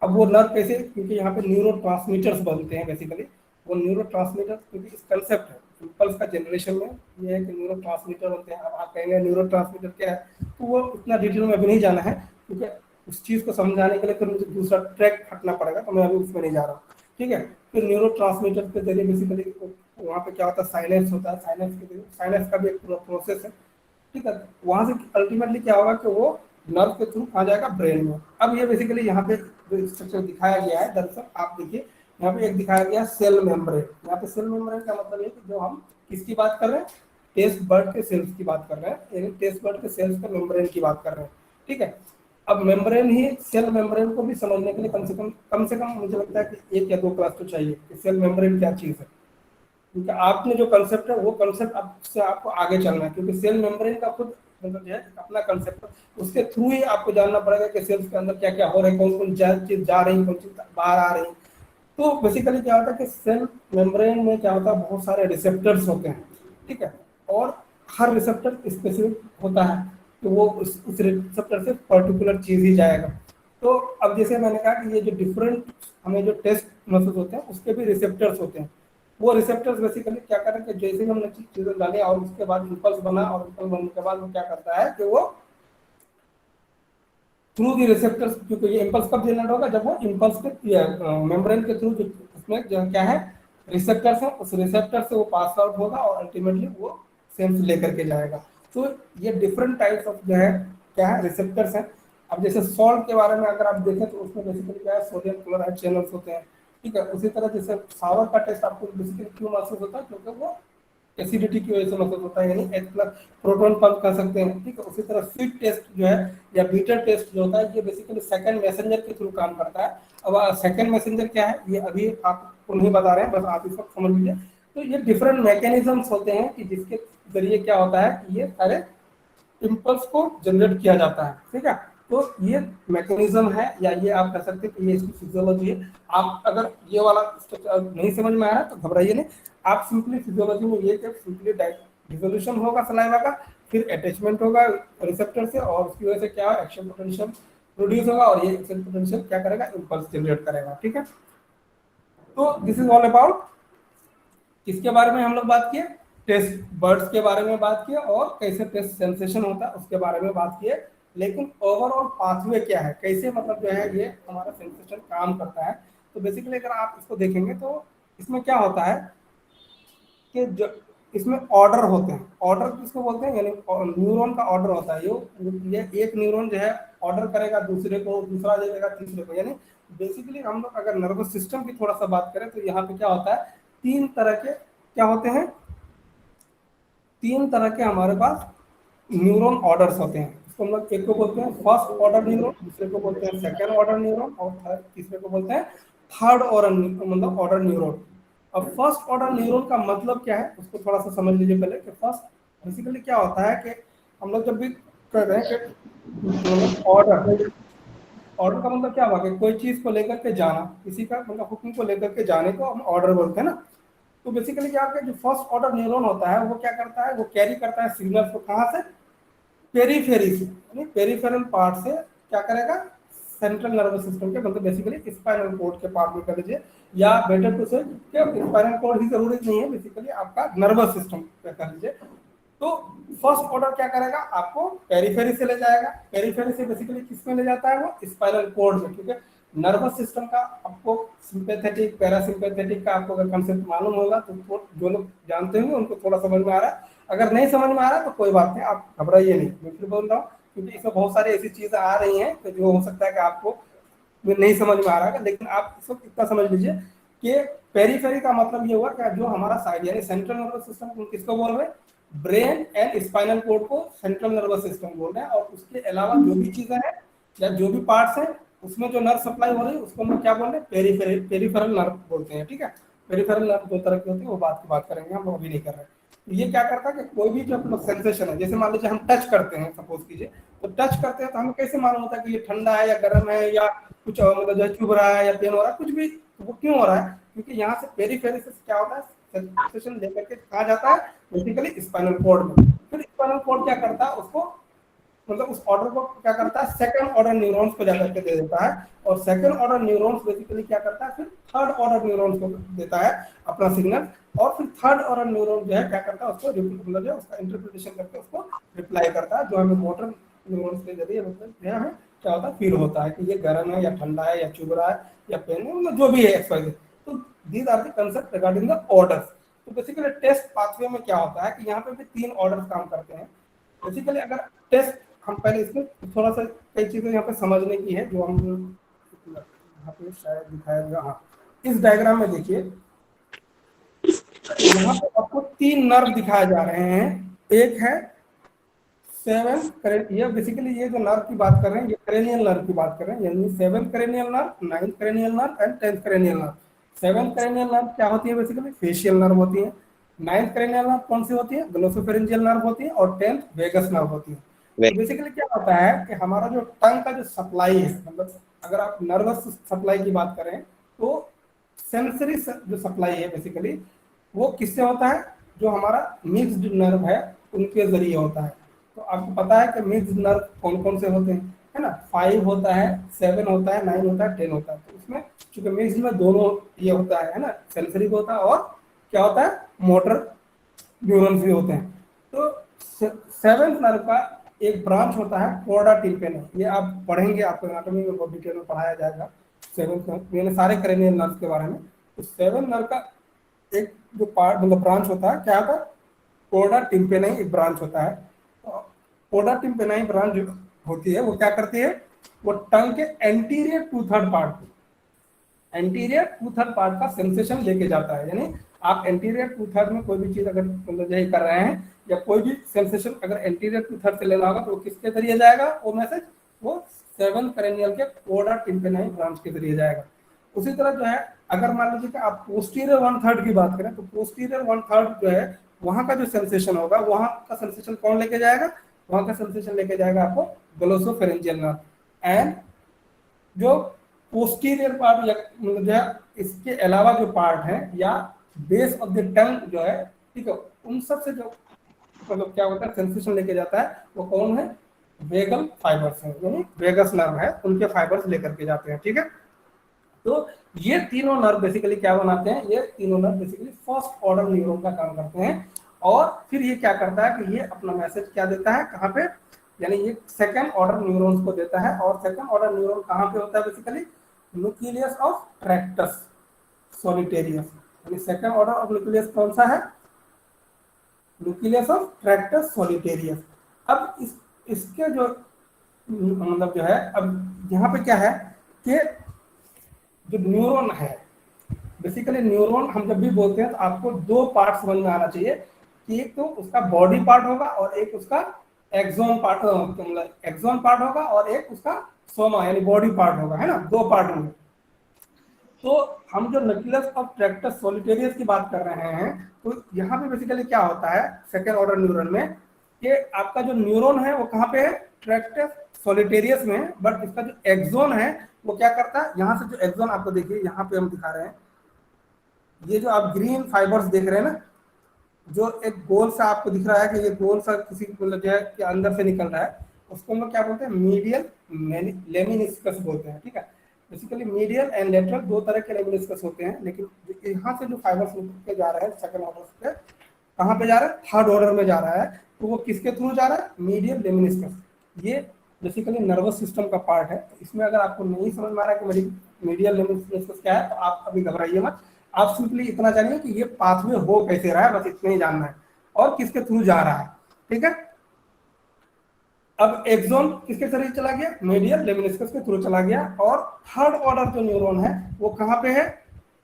अब वो नर्व कैसे, क्योंकि यहाँ पे न्यूरो ट्रांसमीटर्स बोलते हैं बेसिकली, वो न्यूरो ट्रांसमीटर क्योंकि इस कंसेप्ट है इम्पल्स का जनरेशन में ये है कि न्यूरो ट्रांसमीटर होते हैं। अब आप कहेंगे न्यूरो ट्रांसमीटर क्या है, तो वो इतना डिटेल में अभी नहीं जाना है, क्योंकि उस चीज़ को समझाने के लिए फिर मुझे दूसरा ट्रैक हटना पड़ेगा, तो मैं अभी उसमें नहीं जा रहा हूँ। ठीक है, फिर न्यूरो ट्रांसमीटर के जरिए बेसिकली वहाँ पे क्या होता है, साइनेप्स होता है, साइनेप्स के जरिए साइनेप्स का भी एक पूरा प्रोसेस है। ठीक है, वहाँ से अल्टीमेटली क्या होगा कि वो नर्व के थ्रू कहाँ जाएगा, ब्रेन में। अब ये बेसिकली यहाँ पे जो स्ट्रक्चर दिखाया गया है, दरअसल आप देखिए यहाँ पे एक दिखाया गया सेल मेम्ब्रेन। यहाँ पे सेल मेम्ब्रेन का मतलब है कि जो हम किसकी बात कर रहे हैं, टेस्ट बर्ड के सेल्स की बात कर रहे हैं, यानी टेस्ट बर्ड के सेल्स का मेम्ब्रेन की बात कर रहे हैं, ठीक है। अब मेम्ब्रेन ही, सेल मेम्ब्रेन को भी समझने के लिए कम से कम मुझे लगता है कि 1 या 2 क्लास तो चाहिए कि सेल मेम्ब्रेन क्या चीज़ है, क्योंकि आपने जो कंसेप्ट है वो कंसेप्ट आपसे आपको आगे चलना है, क्योंकि सेल मेम्ब्रेन का खुद मतलब जो है अपना कंसेप्ट, उसके थ्रू ही आपको जानना पड़ेगा कि सेल्स के अंदर क्या क्या हो रहा है, कौन कौन चीज जा रही है, कौन चीज बाहर आ रही है। तो बेसिकली क्या होता है कि सेल मेम्ब्रेन में क्या होता है, बहुत सारे रिसेप्टर्स होते हैं, ठीक है, और हर रिसेप्टर स्पेसिफिक होता है, तो वो उस रिसेप्टर से पर्टिकुलर चीज ही जाएगा। तो अब जैसे मैंने कहा कि ये जो डिफरेंट हमें जो टेस्ट मसल्स होते हैं उसके भी रिसेप्टर्स होते हैं। वो रिसेप्टर्स बेसिकली क्या करें कि जैसे ही हमने चीजें डाली और उसके बाद इम्पल्स बना, और इम्पल्स बनने के बाद वो क्या करता है कि वो थ्रू दी रिसेप्टर्स, क्योंकि ये इम्पल्स कब जनरेट होगा, जब वो इम्पल्स के मेम्ब्रेन के थ्रू उसमें जो क्या है रिसेप्टर्स है, उस रिसेप्टर से वो पास आउट होगा और अल्टीमेटली वो सेंस लेकर के जाएगा। तो ये डिफरेंट टाइप्स ऑफ जो है क्या है रिसेप्टर्स हैं। अब जैसे सॉल्ट के बारे में अगर आप देखें तो उसमें बेसिकली क्या है, सोडियम क्लोराइड चैनल्स होते हैं, ठीक है। उसी तरह जैसे सावर का टेस्ट आपको बेसिकली क्यों महसूस होता है, क्योंकि वो एसिडिटी की वजह से महसूस होता है, यानी H+ प्रोटॉन पंप कर सकते हैं, ठीक है। उसी तरह स्वीट टेस्ट जो है या बीटर टेस्ट जो होता है, ये बेसिकली सेकंड मैसेंजर के थ्रू काम करता है। अब सेकंड मैसेंजर क्या है ये अभी आपको नहीं बता रहे हैं, बस आप इसको समझ लीजिए। तो ये डिफरेंट मैकेनिज्म्स होते हैं कि जिसके जरिए क्या होता है कि ये सारे इम्पल्स को जनरेट किया जाता है, ठीक है। तो ये मैकेनिज्म है, या ये आप कह सकते हैं कि ये इसकी फिजियोलॉजी है। आप अगर ये वाला स्ट्रक्चर नहीं समझ में आ रहा है तो घबराइए नहीं, आप सिंपली फिजियोलॉजी में ये कि सिंपली डिसोल्यूशन होगा सलाइवा का, फिर अटैचमेंट होगा रिसेप्टर से, और उसकी वजह से क्या एक्शन पोटेंशियल प्रोड्यूस होगा, और ये एक्शन पोटेंशियल क्या करेगा, इम्पल्स जनरेट करेगा, ठीक है। तो दिस इज ऑल अबाउट किसके बारे में हम लोग बात किए, टेस्ट बर्ड्स के बारे में बात किए, और कैसे टेस्ट सेंसेशन होता है उसके बारे में बात किए। लेकिन ओवरऑल पाथवे क्या है, कैसे मतलब जो है ये हमारा सेंसेशन काम करता है। तो बेसिकली अगर आप इसको देखेंगे तो इसमें क्या होता है कि जो इसमें ऑर्डर होते हैं, ऑर्डर किसको बोलते हैं, यानी न्यूरॉन का ऑर्डर होता है। ये एक न्यूरॉन जो है ऑर्डर करेगा दूसरे को, दूसरा देगा तीसरे को, यानी बेसिकली हम लोग अगर नर्वस सिस्टम की थोड़ा सा बात करें तो यहाँ पे क्या होता है, 3 तरह के क्या होते हैं, 3 तरह के हमारे पास न्यूरॉन ऑर्डर्स होते हैं। इसको हम लोग एक को बोलते हैं फर्स्ट ऑर्डर न्यूरॉन, दूसरे को बोलते हैं सेकंड ऑर्डर न्यूरॉन, और तीसरे को बोलते हैं थर्ड ऑर्डर मतलब ऑर्डर न्यूरॉन। अब फर्स्ट ऑर्डर न्यूरॉन का मतलब क्या है उसको थोड़ा सा समझ लीजिए पहले कि फर्स्ट बेसिकली क्या होता है कि हम लोग जब भी कर रहे हैं कि ऑर्डर का मतलब क्या हुआ कि कोई चीज को लेकर के जाना, किसी का मतलब हुक्म को लेकर के जाने को हम ऑर्डर बोलते हैं ना। तो बेसिकली क्या होता है, जो फर्स्ट ऑर्डर न्यूरॉन होता है वो क्या करता है, वो कैरी करता है सिग्नल को कहाँ से, पेरीफेरी से, यानी पेरिफेरल पार्ट से क्या करेगा, सेंट्रल नर्वस सिस्टम के मतलब बेसिकली स्पाइनल कॉर्ड के पार्ट में कर लीजिए, या बेटर टू से स्पाइनल कॉर्ड ही जरूरी नहीं है, बेसिकली आपका नर्वस सिस्टम पे कर लीजिए। तो फर्स्ट ऑर्डर क्या करेगा, आपको पेरिफेरी से ले जाएगा, पेरिफेरी से बेसिकली किस में ले जाता है, वो स्पाइनल कॉर्ड में, क्योंकि नर्वस सिस्टम का आपको सिंपैथेटिक पैरासिम्पैथेटिक का आपको अगर कंसेप्ट मालूम होगा तो जो लोग जानते होंगे उनको थोड़ा समझ में आ रहा है, अगर नहीं समझ में आ रहा तो कोई बात नहीं, आप घबराइए नहीं, मैं फिर बोल रहा हूँ, क्योंकि इसमें बहुत सारी ऐसी चीजें आ रही हैं तो जो हो सकता है कि आपको नहीं समझ में आ रहा है, लेकिन आप इसको इतना समझ लीजिए कि पेरीफेरी का मतलब ये हुआ कि जो हमारा साइड यानी सेंट्रल नर्वस सिस्टम किसको बोल रहे हैं, ब्रेन एंड स्पाइनल कॉर्ड को सेंट्रल नर्वस सिस्टम बोल रहे हैं, और उसके अलावा जो भी चीजें हैं या जो भी पार्ट्स हैं उसमें जो नर्व सप्लाई हो रही है उसको हम क्या बोल रहे हैं, पेरिफेरल नर्व बोलते हैं, ठीक है। पेरिफेरल नर्व 2 तरह की होती है, वो बात करेंगे, हम अभी नहीं कर रहे हैं। तो ये क्या करता है कि कोई भी जो अपना सेंसेशन है, जैसे मान लीजिए हम टच करते हैं, सपोज कीजिए, तो टच करते हैं तो हमें कैसे मालूम होता है कि ये ठंडा है या गर्म है या कुछ मतलब जो चुभ रहा है या पेन हो रहा है, कुछ भी, वो क्यों हो रहा है, क्योंकि यहाँ से पेरिफेरी से क्या होता है, सेंसेशन लेकर के कहाँ जाता है, बेसिकली स्पाइनल कॉर्ड में। फिर स्पाइनल कॉर्ड क्या करता है, उसको मतलब उस ऑर्डर को क्या करता है, सेकंड ऑर्डर न्यूरॉन्स को जाकर के दे देता है, और सेकंड ऑर्डर न्यूरॉन्स बेसिकली क्या करता है, फिर थर्ड ऑर्डर न्यूरॉन्स को देता है अपना सिग्नल, और फिर थर्ड ऑर्डर न्यूरॉन जो है क्या करता है, उसको मतलब जो उसका इंटरप्रिटेशन करके उसको रिप्लाई करता है, जो हमें मोटर न्यूरॉन्स के जरिए मतलब जो है क्या होता है, फील होता है कि ये गर्म है या ठंडा है या चुभ रहा है या पेन है, मतलब जो भी है एक्सवाइज। तो these are the concept regarding the orders. तो बेसिकली टेस्ट पाथवे में क्या होता है कि यहाँ पे भी 3 ऑर्डर्स काम करते हैं। बेसिकली अगर टेस्ट हम पहले इसमें थोड़ा सा कई चीजें यहाँ पे समझने की है जो हम यहाँ पे शायद दिखाया गया। हाँ, इस डायग्राम में देखिए, यहाँ पे आपको 3 नर्व दिखाए जा रहे हैं। एक है 7, ये बेसिकली ये जो नर्व की बात कर रहे हैं ये क्रेनियल नर्व की बात कर रहे हैं, यानी 7 cranial nerve, 9 cranial nerve and 10 cranial nerve. 7 cranial nerve क्या होती है? बेसिकली फेशियल नर्व होती है। 9 क्रेनियल नर्व कौन सी होती है? ग्लोसोफेरिंजियल नर्व होती है। और 10 वेगस नर्व होती है। तो बेसिकली क्या होता है कि हमारा जो टंग का जो सप्लाई है, मतलब अगर आप नर्वस सप्लाई की बात करें तो सेंसरी जो सप्लाई है बेसिकली वो किससे होता है? जो हमारा मिक्स्ड नर्व है उनके जरिए होता है। तो आपको पता है कि मिक्स्ड नर्व कौन कौन से होते हैं, है ना? 5 होता है, 7 होता है, 9 होता है, 10 होता है। तो उसमें चूंकि मिक्स्ड में दोनों ये होता है ना, सेंसरी भी होता है और क्या होता है, मोटर न्यूरॉन्स भी होते हैं। तो 7th नर्व का एक ब्रांच होता है कोर्डा टिम्पेनम। ये आप पढ़ेंगे, आपको एनाटॉमी में बहुत डिटेल में पढ़ाया जाएगा 7th नर्व, मैंने सारे क्रेनियल नर्व के बारे में। तो 7th नर्व का एक जो पार्ट मतलब ब्रांच होता है, क्या होता है? कोर्डा टिम्पेनाई एक ब्रांच होता है। कोर्डा टिम्पेनाई ब्रांच जो होती है वो क्या करती है? वो टंग के एंटीरियर 2/3 पार्ट का सेंसेशन लेके जाता है। यानी आप एंटीरियर 2/3 में कोई भी चीज अगर मतलब यही कर रहे हैं या कोई भी सेंसेशन अगर एंटीरियर 2/3 से लेना होगा तो वो किसके जरिए जाएगा? वो मैसेज वो 7 क्रेनियल के कोर्डा टिम्पेनाई ब्रांच के जरिए जाएगा। उसी तरह जो है अगर मान लीजिए कि आप पोस्टीरियर 1/3 की बात करें तो पोस्टीरियर 1/3 जो है वहां का जो सेंसेशन होगा, वहां का सेंसेशन कौन लेके जाएगा? वहां का सेंसेशन लेके जाएगा आपको ग्लोसोफेरिंजियल नर्व। एंड जो पोस्टीरियर पार्ट मतलब जो है इसके अलावा जो पार्ट है या बेस ऑफ द टंग जो है, ठीक है, उन सब से जो मतलब क्या होता है सेंसेशन लेके जाता है वो कौन है? वेगल फाइबर्स है, यानी वेगस नर्व है, उनके फाइबर्स लेकर के जाते हैं। ठीक है, तो ये तीनों नर्व बेसिकली क्या बनाते हैं? ये तीनों nerve basically first order neuron का काम करते हैं। और फिर ये क्या करता है कि ये अपना मैसेज क्या देता है, कहाँ पे? यानी ये सेकंड ऑर्डर न्यूरॉन्स को देता है। और सेकंड ऑर्डर न्यूरॉन कहाँ पे होता है? Basically nucleus of tractus solitarius. यानी सेकंड ऑर्डर ऑफ न्यूक्लियस कौन सा है? Nucleus of tractus solitarius. अब इसके जो मतलब जो है, अब यहाँ पे क्या है कि जो न्यूरॉन है बेसिकली न्यूरॉन हम जब भी बोलते हैं तो आपको 2 पार्ट समझ में आना चाहिए कि एक तो उसका बॉडी पार्ट होगा और एक उसका एक्सोन पार्ट, मतलब एक्सोन पार्ट होगा और एक उसका सोमा यानी बॉडी पार्ट होगा, है ना? 2 पार्ट होंगे। तो हम जो न्यूक्लियस ऑफ ट्रैक्टस सॉलिटेरियस की बात कर रहे हैं तो यहाँ पे बेसिकली क्या होता है सेकेंड ऑर्डर न्यूरॉन में कि आपका जो न्यूरॉन है वो कहाँ पे है? ट्रैक्टस सॉलिटेरियस में। बट इसका जो एक्सोन है वो क्या करता है? यहाँ से जो एक्सोन आपको देखिए, यहाँ पे हम दिखा रहे हैं, ये जो आप ग्रीन फाइबर्स देख रहे हैं ना, जो एक गोल सा आपको दिख रहा है कि ये गोल सा किसी मतलब जो है कि अंदर से निकल रहा है, उसको हम लोग क्या बोलते हैं? मीडियल लेमिनिस्कस बोलते हैं। ठीक है, बेसिकली मीडियल एंड लेटरल 2 तरह के लेमिनिस्कस होते हैं। लेकिन यहाँ से जो फाइबर्स निकल के जा रहा है सेकंड ऑर्डर पे, कहाँ पे जा रहा है? थर्ड ऑर्डर में जा रहा है। तो वो किसके थ्रू जा रहा है? Medial lemniscus. ये बेसिकली नर्वस सिस्टम का पार्ट है। तो इसमें अगर आपको नहीं समझ में आ रहा है कि मीडियल लेमिनिस्कस क्या है तो आप अभी घबराइए मत। आप सिंपली इतना जानिए कि ये पाथवे हो कैसे रहा है, बस इतना ही जानना है और किसके थ्रू जा रहा है। ठीक है, अब एक्सोन किसके जरिए चला गया? मीडियल लेमिनिस्कस के थ्रू चला गया। और थर्ड ऑर्डर जो न्यूरॉन है वो कहाँ पे है?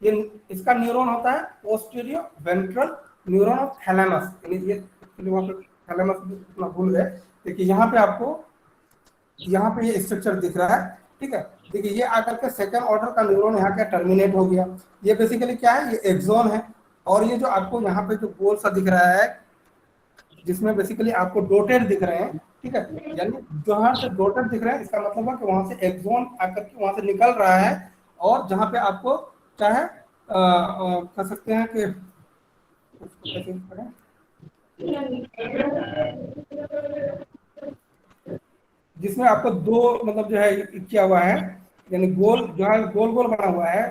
ये इसका न्यूरॉन होता है posterior ventral neuron of thalamus. यानी ये वहाँ पे थैलेमस इतना भूल गए। देखिए यहाँ पे आपको यहाँ पे ये स्ट्रक्चर दिख रहा है। ठीक है, देखिए ये आकर के सेकंड ऑर्डर का न्यूरॉन यहाँ का टर्मिनेट हो गया। ये बेसिकली क्या है? ये एक्सोन है। और ये जो आपको यहाँ पे जो गोल सा दिख रहा है जिसमें बेसिकली आपको डॉटेड दिख रहे हैं, ठीक है, यानी जहाँ से डॉटेड दिख रहे हैं इसका मतलब है कि वहां से एक्सोन आकर के वहां से निकल रहा है। और जहाँ पे आपको चाहे कह सकते हैं कि जिसमें आपको 2 मतलब जो है क्या हुआ है, यानी गोल जो है गोल गोल बना हुआ है,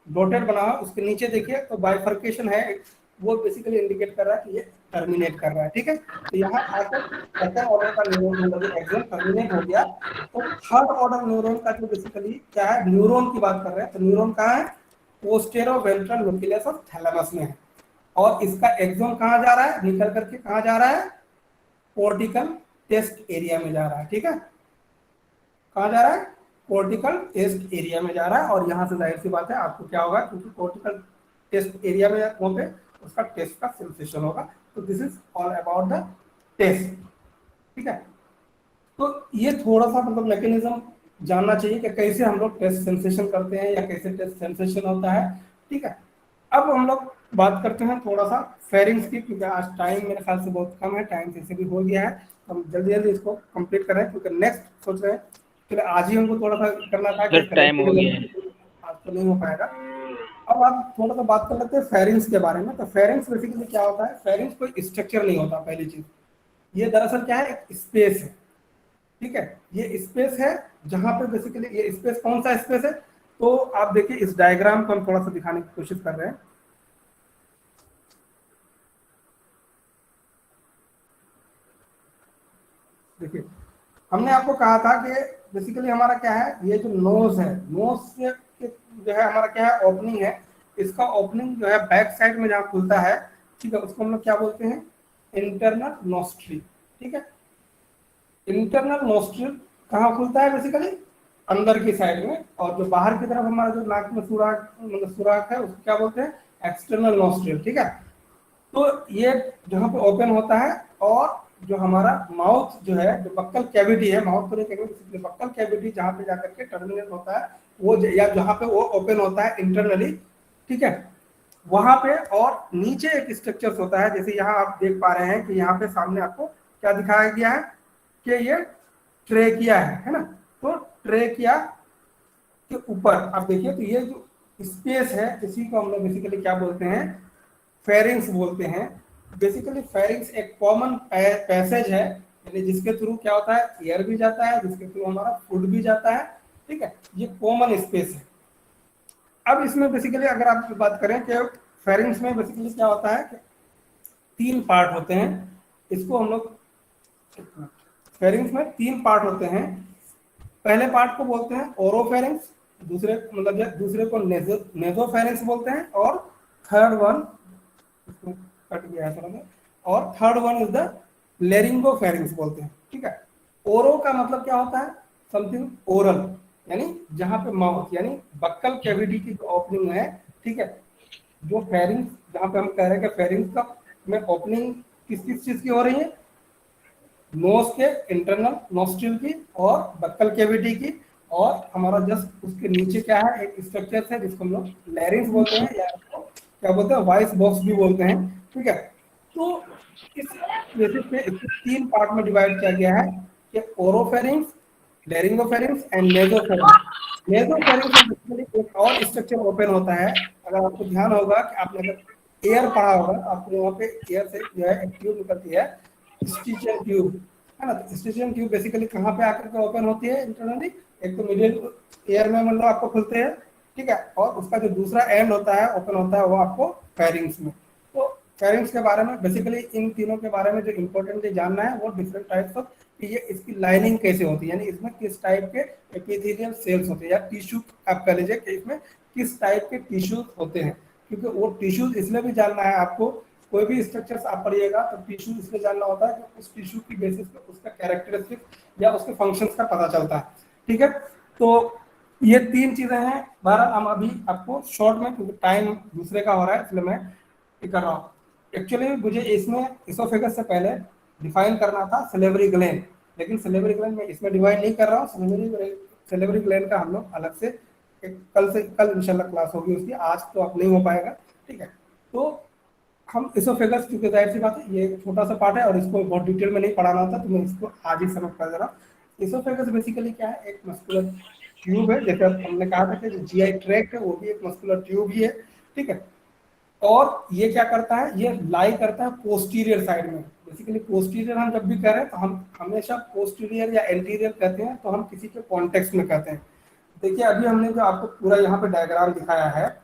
डॉटेड बना हुआ, उसके नीचे देखिए तो बाइफर्केशन है, वो बेसिकली इंडिकेट कर रहा है कि ये टर्मिनेट कर रहा है। ठीक है, तो यहाँ आकर सेकंड ऑर्डर का न्यूरॉन मतलब एक्सोन टर्मिनेट हो गया। तो थर्ड ऑर्डर न्यूरॉन का जो बेसिकली क्या है, न्यूरॉन की बात कर रहे हैं, तो न्यूरॉन कहाँ है? पोस्टेरो वेंट्रल न्यूक्लियस ऑफ थैलेमस में है। और इसका एक्सोन कहाँ जा रहा है? निकल करके कहाँ जा रहा है? कॉर्टिकल टेस्ट एरिया में जा रहा है, ठीक है। कहाँ जा रहा है? कोर्टिकल टेस्ट एरिया में जा रहा है, और यहाँ से जाहिर सी बात है आपको क्या होगा, क्योंकि कोर्टिकल टेस्ट एरिया में वहाँ पे उसका टेस्ट का सेंसेशन होगा। तो this is all about the taste, ठीक है। तो ये थोड़ा सा मतलब मैकेनिज्म जानना चाहिए कि कैसे हम लोग टेस्ट सेंसेशन करते हैं या कैसे टेस्ट सेंसेशन होता है, ठीक है। अब हम लोग बात करते हैं थोड़ा सा फेरिंग्स की, क्योंकि आज टाइम मेरे ख्याल से बहुत कम है, टाइम जैसे भी हो गया है, तो हम जल्दी जल्दी इसको कंप्लीट कर रहे हैं, क्योंकि नेक्स्ट सोच रहे हैं कि आज ही हमको थोड़ा सा करना था कि टाइम हो गया है। आज तो नहीं हो पाएगा। अब आप थोड़ा सा बात कर लेते हैं फेरिंग्स के बारे में। तो फेरिंग्स बेसिकली क्या होता है? फेरिंग्स कोई स्ट्रक्चर नहीं होता, पहली चीज ये दरअसल क्या है, एक स्पेस है, ठीक है। ये स्पेस है जहां पे बेसिकली ये स्पेस कौन सा स्पेस है, तो आप देखिए इस डायग्राम को हम थोड़ा सा दिखाने की कोशिश कर रहे हैं। देखिए हमने आपको कहा था कि बेसिकली हमारा क्या है, ये जो नोज है, नोज से जो है हमारा क्या है, ओपनिंग है। इसका ओपनिंग जो है बैक साइड में जहाँ खुलता है, ठीक है, उसको हम लोग क्या बोलते हैं? इंटरनल नोस्ट्रिल, ठीक है। इंटरनल नोस्ट्रिल कहाँ खुलता है? बेसिकली अंदर की साइड में। और जो बाहर की तरफ हमारा जो नाक में सुराख मतलब सुराख है, उसको क्या बोलते हैं? एक्सटर्नल नोस्ट्रिल, ठीक है। तो ये जहाँ पे ओपन होता है, और जो हमारा माउथ जो है, जो बक्कल कैविटी है, माउथ तो नहीं कहेंगे, बक्कल कैविटी जहाँ पे जाकर के टर्मिनेट होता है वो, या जहाँ पे वो ओपन होता है इंटरनली, ठीक है, वहां पे। और नीचे एक स्ट्रक्चर होता है, जैसे यहाँ आप देख पा रहे हैं कि यहाँ पे सामने आपको क्या दिखाया गया है कि ये ट्रेकिया है ना। तो ट्रेकिया के ऊपर आप देखिए, तो ये जो स्पेस है, इसी को हम लोग बेसिकली क्या बोलते हैं? फेरिंग्स बोलते हैं। बेसिकली फेरिंग्स एक कॉमन पैसेज है, यानी जिसके थ्रू क्या होता है, एयर भी जाता है, जिसके थ्रू हमारा फूड भी जाता है, ठीक है। ये कॉमन स्पेस है। अब इसमें बेसिकली अगर आप बात करें कि फेरिंग्स में बेसिकली क्या होता है कि 3 पार्ट होते हैं। इसको हम लोग, फेरिंग्स में 3 पार्ट होते हैं। पहले पार्ट को बोलते हैं ओरोफेरिंग्स, दूसरे मतलब दूसरे को नेजोफेरिंग्स बोलते हैं, और थर्ड वन कट गया है थोड़ा सा, और third one is the laryngopharynx बोलते हैं, ठीक है। ओरो का मतलब क्या होता है? समथिंग ओरल, यानी जहां पे माउथ यानी बक्कल कैविटी की ओपनिंग है, ठीक है। जो फेरिंग्स, जहां पे हम कह रहे हैं कि फेरिंग्स का में ओपनिंग किस किस चीज की हो रही है? नोज के इंटरनल नोस्ट्रिल की और बक्कल कैविटी की, और हमारा जस्ट उसके नीचे क्या है, एक स्ट्रक्चर है जिसको हम लोग लैरिंक्स बोलते हैं, या क्या बोलते हैं, वॉइस बॉक्स भी बोलते हैं, ठीक है। तो इस बेसिस पे इसको 3 पार्ट में डिवाइड किया गया है कि ओरोफेरिंग्स, लैरिंगोफेरिंग्स एंड नेजोफेरिंग्स। नेजोफेरिंग्स में बेसिकली एक और स्ट्रक्चर ओपन होता है। अगर आपको ध्यान होगा कि आपने अगर एयर पढ़ा होगा, आपको वहाँ पे एयर से जो है एक ट्यूब निकलती है, स्टिचियन ट्यूब, है ना। तो स्टिचियन ट्यूब बेसिकली कहाँ पे आकर के ओपन होती है इंटरनली? एक तो मिडिल एयर में मतलब आपको खुलते हैं, ठीक है, और उसका जो दूसरा एंड होता है, ओपन होता है, वो आपको फेरिंग्स में। तो फेरिंग्स के बारे में बेसिकली इन तीनों के बारे में जो इम्पोर्टेंटली जानना है वो डिफरेंट टाइप्स ऑफ, कि ये इसकी लाइनिंग कैसे होती है, यानी इसमें किस टाइप के एपिथेलियल सेल्स होते हैं, या टिश्यू आप कह लीजिए कि इसमें किस टाइप के टिश्यूज होते हैं। क्योंकि वो टिश्यूज इसलिए भी जानना है आपको, कोई भी स्ट्रक्चर्स आप पढ़िएगा तो टिश्यू इसलिए जानना होता है कि उस टिश्यू की बेसिस पे उसका कैरेक्टरिस्टिक या उसके फंक्शंस का पता चलता है, ठीक है। तो ये 3 चीजें हैं। बहरहाल हम अभी आपको शॉर्ट में, क्योंकि टाइम दूसरे का हो रहा है इसलिए मैं ये कर रहा हूँ। एक्चुअली मुझे इसमें इसोफेगस से पहले डिफाइन करना था सिलेवरी ग्लैंड, लेकिन सिलेवरी ग्लैंड में इसमें डिवाइड नहीं कर रहा हूँ। सिलेवरी ग्लैंड का हम लोग अलग से कल इंशाल्लाह क्लास होगी उसकी, आज तो आप नहीं हो पाएगा, ठीक है। तो हम इसोफेगस, क्योंकि जाहिर सी बात है ये छोटा सा पार्ट है और इसको बहुत डिटेल में नहीं पढ़ाना होता, तो मैं इसको आज ही समझ कर दे रहा हूँ। इसोफेगस बेसिकली क्या है? एक मस्कुलर ट्यूब है, जैसे हमने कहा था कि जो जीआई ट्रैक्ट है वो भी एक मस्कुलर ट्यूब ही है, ठीक है। और ये क्या करता है? ये लाई करता है पोस्टीरियर साइड में। बेसिकली पोस्टीरियर हम जब भी कह रहे हैं तो हम हमेशा पोस्टीरियर या एंटीरियर कहते हैं, तो हम किसी के कॉन्टेक्स्ट में कहते हैं। देखिए अभी हमने जो आपको पूरा यहाँ पे डायग्राम दिखाया है,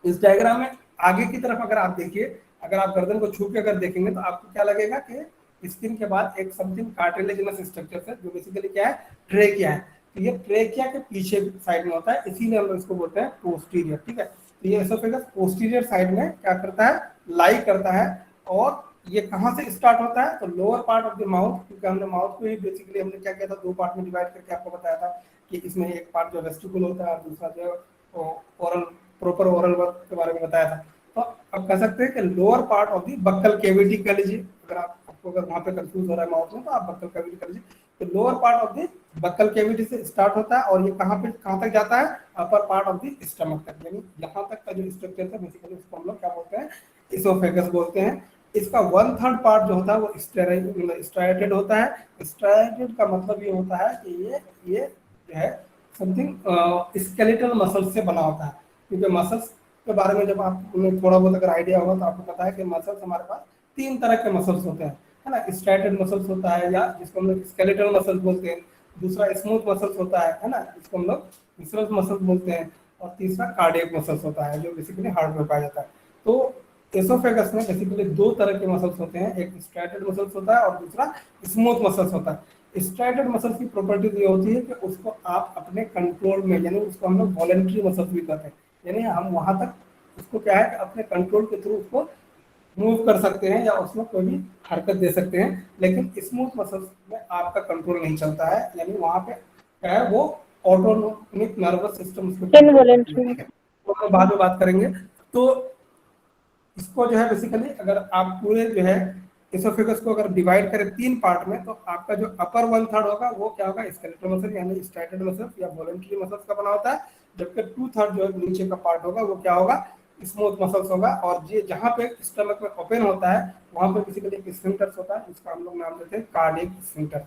इस डायग्राम में आगे की तरफ अगर आप देखिए, अगर आप गर्दन को छू के अगर देखेंगे तो आपको क्या लगेगा कि स्किन के बाद एक समथिंग कार्टिलेजिनस स्ट्रक्चर है, जो बेसिकली क्या है? ट्रेकिया है। तो ये ट्रेकिया के पीछे साइड में होता है, इसीलिए हम इसको बोलते हैं पोस्टीरियर, ठीक है। तो ये एसोफेगस पोस्टीरियर साइड में क्या करता है? लाई करता है, और ये कहाँ से स्टार्ट होता है? तो lower part of the mouth, क्योंकि हमने माउथ को ही बेसिकली हमने क्या किया था, दो पार्ट में डिवाइड करके आपको बताया था कि इसमें एक पार्ट जो वेस्टिबुल होता है और दूसरा जो ओरल, प्रॉपर ओरल वर्क के बारे में बताया था। तो अब कह सकते हैं कि lower part of the buccal cavity कह लीजिए, अगर आपको अगर वहाँ पे कंफ्यूज हो रहा है माउथ में तो आप बक्कल कैविटी कर लीजिए। तो lower part of the buccal cavity से स्टार्ट होता है और ये कहाँ तक जाता है? Upper part of the stomach तक, यानी यहाँ तक का जो स्ट्रक्चर है बेसिकली उसको हम लोग क्या बोलते हैं? इसोफेगस बोलते हैं। इसका 1/3 पार्ट जो होता है वो स्ट्राइटेड होता है। स्ट्राइटेड का मतलब ये होता है कि ये जो है समथिंग स्केलेटल मसल्स से बना होता है, क्योंकि मसल्स के बारे में जब आपको थोड़ा बहुत अगर आइडिया होगा तो आपको पता है कि मसल्स हमारे पास 3 तरह के मसल्स होते हैं, है ना। स्ट्राइटेड मसल्स होता है या जिसको हम लोग स्केलेटल मसल्स बोलते हैं, दूसरा स्मूथ मसल्स होता है ना, जिसको हम लोग विसरस मसल्स बोलते हैं, और तीसरा कार्डियक मसल्स होता है जो बेसिकली हार्ट में पाया जाता है। तो एसोफेगस में बेसिकली 2 तरह के मसल्स होते हैं, एक स्ट्राइटेड मसल्स होता है और दूसरा स्मूथ मसल्स होता है। स्ट्राइटेड मसल्स की प्रॉपर्टी ये होती है कि उसको आप अपने कंट्रोल में, यानी उसको हम लोग वॉलेंट्री मसल्स भी कहते हैं, यानी हम वहां तक उसको क्या है अपने कंट्रोल के थ्रू उसको मूव कर सकते हैं या उसमें कोई भी हरकत दे सकते हैं। लेकिन स्मूथ मसल्स में आपका कंट्रोल नहीं चलता है, यानी वहां पे क्या है वो ऑटोनोमिक नर्वस सिस्टम उसको, ठीक है, तो हम बाद में बात करेंगे। तो इसको जो है बेसिकली अगर आप पूरे जो है एसोफेगस को अगर डिवाइड करें 3 पार्ट में, तो आपका जो अपर 1/3 होगा वो क्या होगा? स्केलेटल मसल यानी स्ट्राइटेड मसल या वॉलंटरी मसल्स का बना होता है, जबकि 2/3 जो नीचे का पार्ट होगा वो क्या होगा? स्मूथ मसल्स होगा। और ये जहाँ पे स्टमक में ओपन होता है वहाँ पे बेसिकली एक स्फिंक्टर होता है, जिसका हम लोग नाम देते हैं कार्डियक स्फिंक्टर।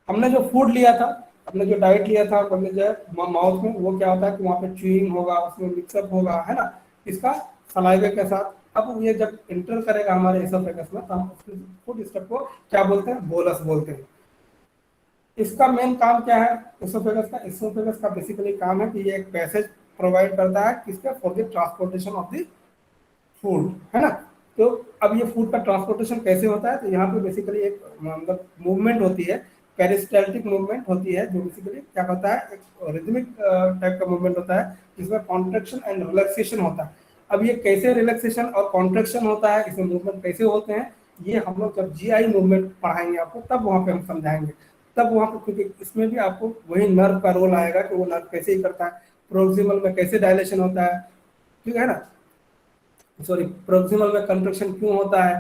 हमने जो फूड लिया था, हमने जो डाइट लिया था, हमने जो है माउथ में, वो क्या होता है कि वहाँ पे च्यूइंग होगा, उसमें मिक्सअप होगा, है ना, इसका सलाइवे के साथ। अब ये जब एंटर करेगा हमारे एसोफेगस में तो हम उसके फूड स्टेप को क्या बोलते हैं? बोलस बोलते हैं। इसका मेन काम क्या है एसोफेगस का? एसोफेगस का बेसिकली काम है कि ये एक पैसेज प्रोवाइड करता है किसका? For the transportation of the food, है ना। तो अब ये फूड का ट्रांसपोर्टेशन कैसे होता है? तो यहाँ पे बेसिकली एक मतलब मूवमेंट होती है, पेरिस्टाल्टिक मूवमेंट होती है, जो बेसिकली क्या होता है? एक रिदमिक टाइप का मूवमेंट होता है जिसमें कॉन्ट्रैक्शन एंड रिलैक्सेशन होता है। अब ये कैसे रिलैक्सेशन और कॉन्ट्रैक्शन होता है, इसमें मूवमेंट कैसे होते हैं, ये हम लोग जब जीआई मूवमेंट पढ़ाएंगे आपको तब वहाँ पे हम समझाएंगे। तब वहाँ पे क्योंकि इसमें भी आपको वही नर्व का रोल आएगा कि वो नर्व कैसे ही करता है, प्रोक्सिमल में कैसे डायलेशन होता है, ठीक है ना, सॉरी प्रोक्सिमल में कंट्रैक्शन क्यों होता है,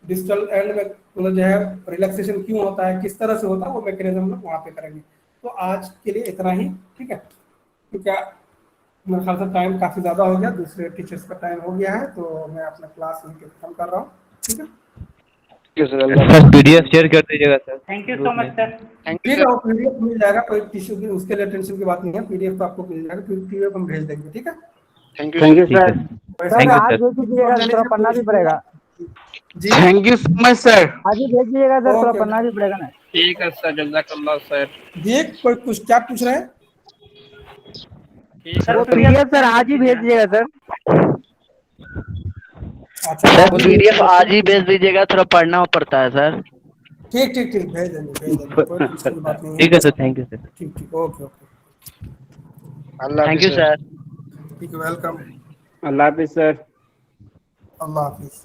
डिस्टल एंड में मतलब जो है रिलैक्सेशन क्यों होता है, किस तरह से होता है, वो मैकेनिज्म हम लोग वहाँ पे करेंगे। तो आज के लिए इतना ही, ठीक है, क्योंकि मेरे ख्याल से टाइम काफ़ी ज़्यादा हो गया, दूसरे टीचर्स का टाइम हो गया है, तो मैं अपना क्लास यहीं पे खत्म कर रहा हूँ, ठीक है। सर पीडीएफ शेयर कर दीजिएगा sir. Thank you so much sir. ठीक है, वो पीडीएफ मिल जाएगा, कोई टिश्यू की उसके लिए टेंशन की बात नहीं है, पीडीएफ तो आपको मिल जाएगा, पीडीएफ हम भेज देंगे, ठीक है। Thank you sir. Thank you आज सर। भेज दीजिएगा, थोड़ा पढ़ना भी पड़ेगा। जी thank you so much sir. आज ही भेज दीजिएगा सर, थोड़ा ओके। पढ़ना भी पड़ेगा ना। ठीक है सर, जज़ाकल्लाह सर। जी कोई कुछ क्या पूछ रहे हैं? वो पीडीएफ सर आज ही भेज दीजिएगा सर। अच्छा सर पीडीएफ आज ही भेज दीजिएगा, थोड़ा पढ़ना पड़ता है सर। ठीक ठीक ठीक भेज देंगे, कोई टेंशन की बात नहीं है। ठीक है सर, थैंक यू सर। ठीक ठीक, okay okay, thank you sir. ठीक है, वेलकम, अल्लाह हाफिज सर। अल्लाह हाफिज।